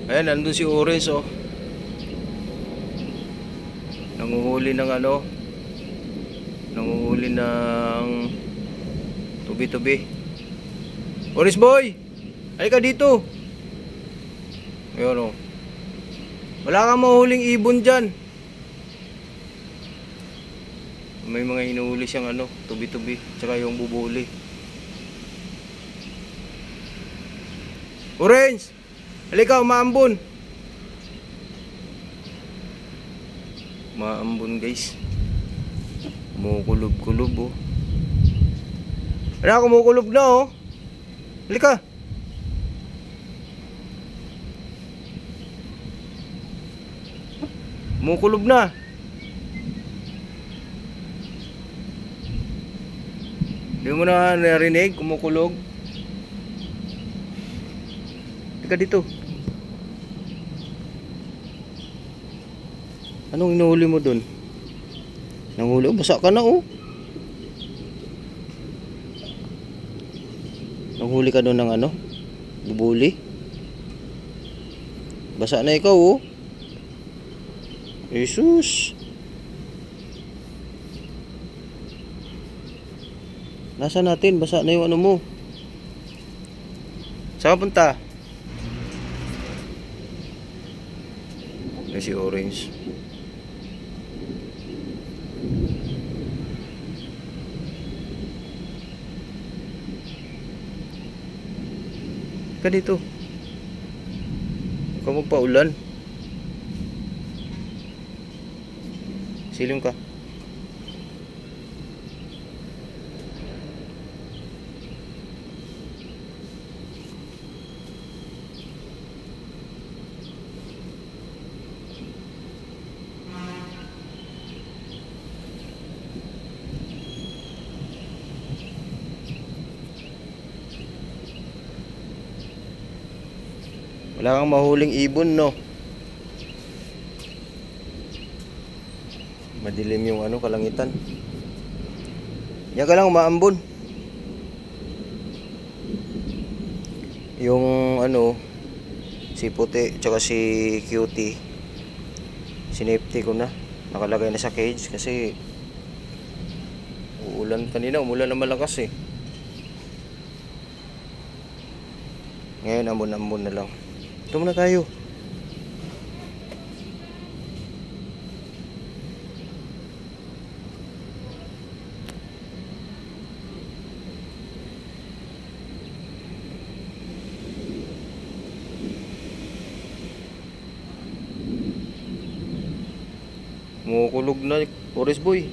Ayan, nandun si Orange, oh. Nanguhuli ng ano, nanguhuli ng tubi-tubi. Orange boy, halika dito. Ayun, oh. Wala kang mahuling ibon dyan. May mga hinuhuli siyang ano, tubi-tubi, tsaka yung bubuli. Orange, halika, umaambon. Umaambon, guys. Kumukulob-kulob, oh. Wala, kumukulob na, oh. Halika. Kumukulob na. Hindi mo na narinig, kumukulog. Halika dito. Anong inuhuli mo dun? Nanghuli, oh, basa ka na, oh. Nanghuli ka dun ng ano? Bubuli. Basa na ikaw, oh. Jesus. Nasa natin, basa na yung ano mo. Saan ka punta? Ay, si Orange. Ka dito. Huwag ka magpaulan. Silim ka. Wala kang mahuling ibon, no? Madilim yung ano, kalangitan. Yan ka lang, umaambon. Yung ano, si Puti tsaka si Cutie, sinafety ko na. Nakalagay na sa cage kasi uulan kanina, umulan na malakas, eh. Ngayon, ambon-ambon na lang. Ito muna tayo. Kumukulog na, Orange boy.